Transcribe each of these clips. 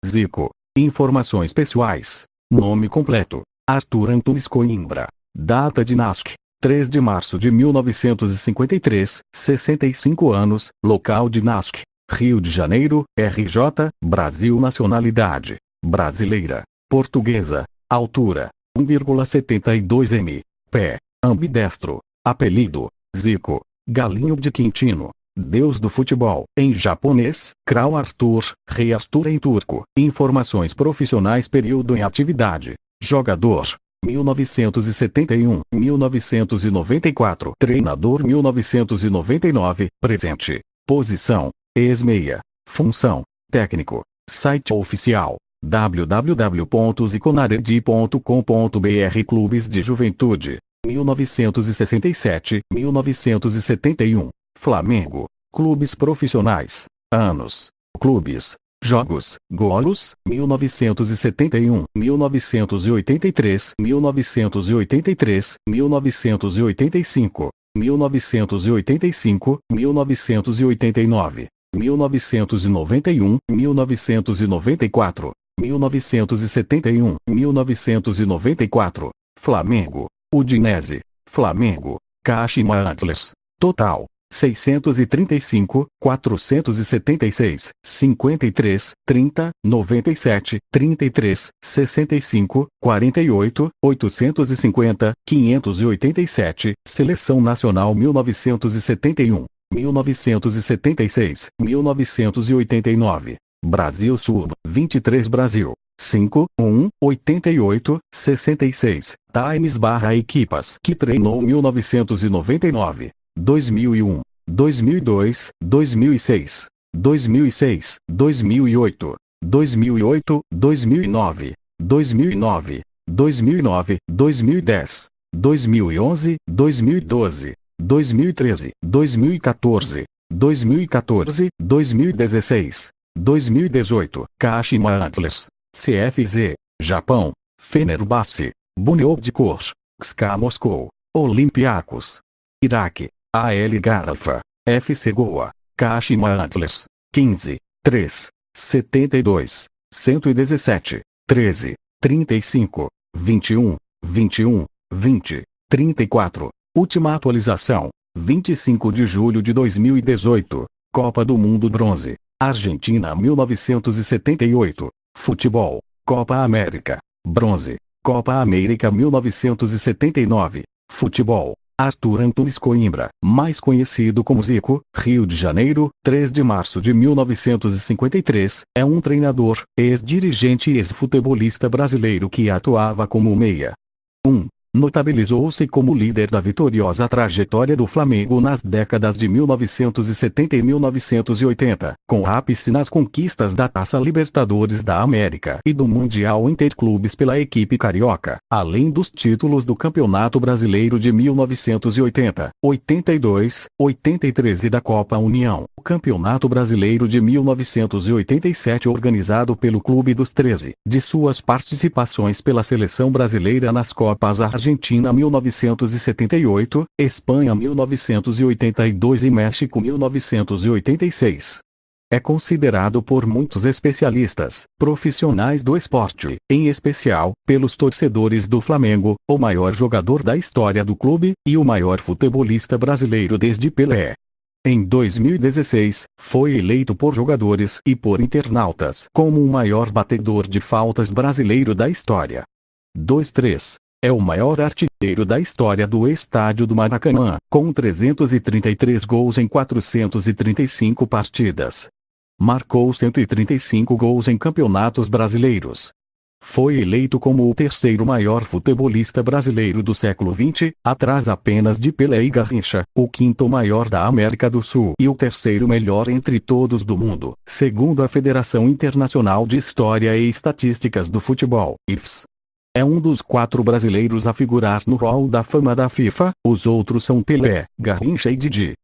Zico. Informações pessoais. Nome completo: Arthur Antunes Coimbra. Data de nascimento: 3 de março de 1953, 65 anos. Local de nascimento: Rio de Janeiro, RJ, Brasil. Nacionalidade: brasileira, portuguesa. Altura: 1,72 m. Pé: ambidestro. Apelido: Zico. Galinho de Quintino. Deus do futebol. Em japonês: Krau Arthur, Rei Arthur em turco. Informações profissionais. Período em atividade: jogador 1971, 1994. Treinador 1999. Presente: posição: ex-meia. Função: técnico. Site oficial: www.ziconaredi.com.br. Clubes de Juventude: 1967, 1971. Flamengo. Clubes profissionais: anos. Clubes. Jogos: golos: 1971, 1983, 1983, 1985, 1985, 1989, 1991, 1994, 1971, 1994. Flamengo. Udinese. Flamengo. Kashima Antlers. Total: 635, 476, 53, 30, 97, 33, 65, 48, 850, 587. Seleção Nacional 1971, 1976, 1989. Brasil Sub 23. Brasil 5, 1, 88, 66. Times/equipas que treinou 1999, 2001, 2002, 2006, 2006, 2008, 2008, 2009, 2009, 2009, 2010, 2011, 2012, 2013, 2014, 2014, 2016, 2018. Kashima Antlers. CFZ. Japão: Fenerbahçe, Bunyodkor, CSKA Moscou, Olympiacos. Iraque: AL Garafa, FC Goa. Kashima Antlers. 15, 3, 72, 117, 13, 35, 21, 21, 20, 34. Última atualização: 25 de julho de 2018. Copa do Mundo Bronze: Argentina 1978. Futebol: Copa América. Bronze: Copa América 1979. Futebol: Arthur Antunes Coimbra, mais conhecido como Zico. Rio de Janeiro, 3 de março de 1953, é um treinador, ex-dirigente e ex-futebolista brasileiro que atuava como meia. 1. Notabilizou-se como líder da vitoriosa trajetória do Flamengo nas décadas de 1970 e 1980, com ápice nas conquistas da Taça Libertadores da América e do Mundial Interclubes pela equipe carioca, além dos títulos do Campeonato Brasileiro de 1980, 82, 83 e da Copa União. O Campeonato Brasileiro de 1987 organizado pelo Clube dos 13, de suas participações pela seleção brasileira nas Copas Argentina 1978, Espanha 1982 e México 1986. É considerado por muitos especialistas, profissionais do esporte, em especial, pelos torcedores do Flamengo, o maior jogador da história do clube, e o maior futebolista brasileiro desde Pelé. Em 2016, foi eleito por jogadores e por internautas como o maior batedor de faltas brasileiro da história. 2-3. É o maior artilheiro da história do estádio do Maracanã, com 333 gols em 435 partidas. Marcou 135 gols em campeonatos brasileiros. Foi eleito como o terceiro maior futebolista brasileiro do século XX, atrás apenas de Pelé e Garrincha, o quinto maior da América do Sul e o terceiro melhor entre todos do mundo, segundo a Federação Internacional de História e Estatísticas do Futebol, IFS. É um dos 4 brasileiros a figurar no Hall da Fama da FIFA, os outros são Pelé, Garrincha e Didi.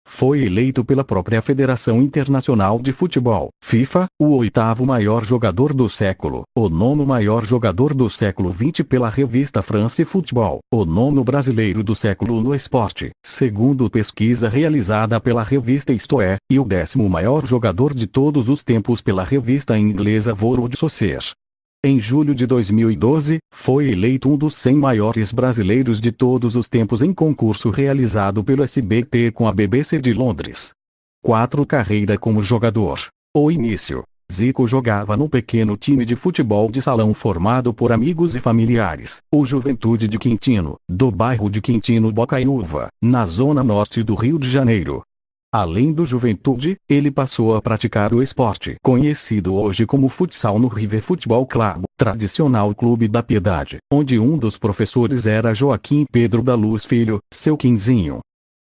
Foi eleito pela própria Federação Internacional de Futebol, FIFA, o oitavo maior jogador do século, o nono maior jogador do século XX pela revista France Football, o nono brasileiro do século no esporte, segundo pesquisa realizada pela revista Isto É, e o 10º maior jogador de todos os tempos pela revista inglesa World Soccer. Em julho de 2012, foi eleito um dos 100 maiores brasileiros de todos os tempos em concurso realizado pelo SBT com a BBC de Londres. 4 Carreira como jogador. O início. Zico jogava num pequeno time de futebol de salão formado por amigos e familiares, o Juventude de Quintino, do bairro de Quintino Bocaiúva, na zona norte do Rio de Janeiro. Além do Juventude, ele passou a praticar o esporte conhecido hoje como futsal no River Futebol Clube, tradicional clube da Piedade, onde um dos professores era Joaquim Pedro da Luz Filho, seu Quinzinho.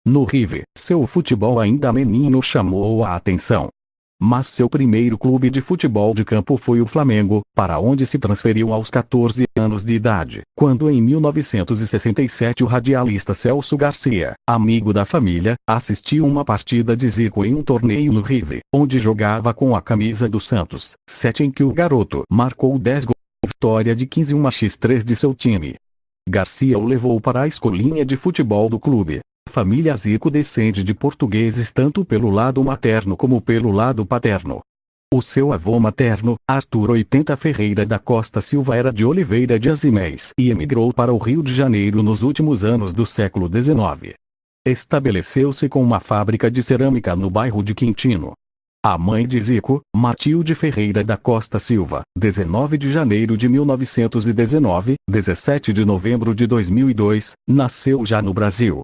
No River, seu futebol ainda menino chamou a atenção. Mas seu primeiro clube de futebol de campo foi o Flamengo, para onde se transferiu aos 14 anos de idade, quando em 1967 o radialista Celso Garcia, amigo da família, assistiu uma partida de Zico em um torneio no River, onde jogava com a camisa do Santos, set em que o garoto marcou 10 gols, vitória de 15-1-3 de seu time. Garcia o levou para a escolinha de futebol do clube. Família Zico descende de portugueses tanto pelo lado materno como pelo lado paterno. O seu avô materno, Arthur 80 Ferreira da Costa Silva, era de Oliveira de Aziméis e emigrou para o Rio de Janeiro nos últimos anos do século XIX. Estabeleceu-se com uma fábrica de cerâmica no bairro de Quintino. A mãe de Zico, Matilde Ferreira da Costa Silva, 19 de janeiro de 1919, 17 de novembro de 2002, nasceu já no Brasil.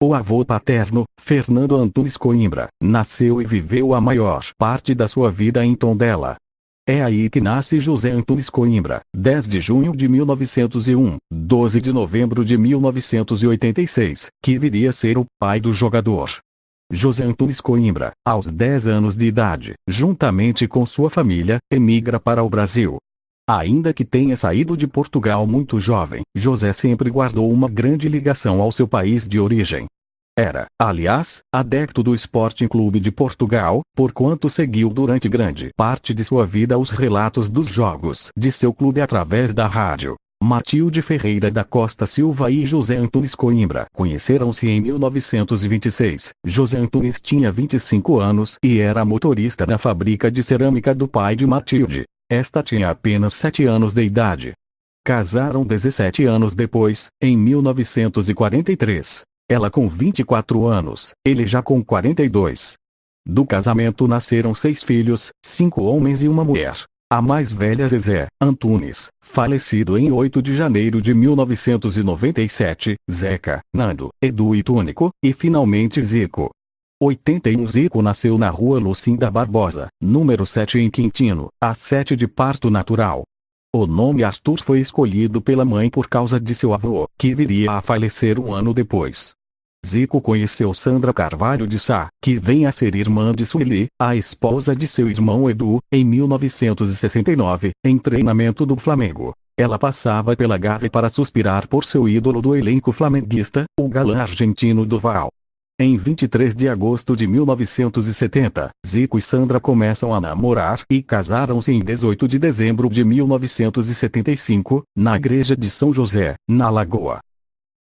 O avô paterno, Fernando Antunes Coimbra, nasceu e viveu a maior parte da sua vida em Tondela. É aí que nasce José Antunes Coimbra, 10 de junho de 1901, 12 de novembro de 1986, que viria a ser o pai do jogador. José Antunes Coimbra, aos 10 anos de idade, juntamente com sua família, emigra para o Brasil. Ainda que tenha saído de Portugal muito jovem, José sempre guardou uma grande ligação ao seu país de origem. Era, aliás, adepto do Sporting Clube de Portugal, porquanto seguiu durante grande parte de sua vida os relatos dos jogos de seu clube através da rádio. Matilde Ferreira da Costa Silva e José Antunes Coimbra conheceram-se em 1926. José Antunes tinha 25 anos e era motorista na fábrica de cerâmica do pai de Matilde. Esta tinha apenas 7 anos de idade. Casaram 17 anos depois, em 1943. Ela com 24 anos, ele já com 42. Do casamento nasceram 6 filhos, 5 homens e uma mulher. A mais velha Zezé Antunes, falecido em 8 de janeiro de 1997, Zeca, Nando, Edu e Túnico, e finalmente Zico. 81 Zico nasceu na rua Lucinda Barbosa, número 7 em Quintino, a 7 de parto natural. O nome Arthur foi escolhido pela mãe por causa de seu avô, que viria a falecer um ano depois. Zico conheceu Sandra Carvalho de Sá, que vem a ser irmã de Sueli, a esposa de seu irmão Edu, em 1969, em treinamento do Flamengo. Ela passava pela Gávea para suspirar por seu ídolo do elenco flamenguista, o galã argentino Duval. Em 23 de agosto de 1970, Zico e Sandra começam a namorar e casaram-se em 18 de dezembro de 1975, na igreja de São José, na Lagoa.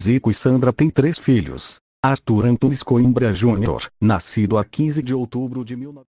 Zico e Sandra têm 3 filhos. Arthur Antunes Coimbra Jr., nascido a 15 de outubro de 19...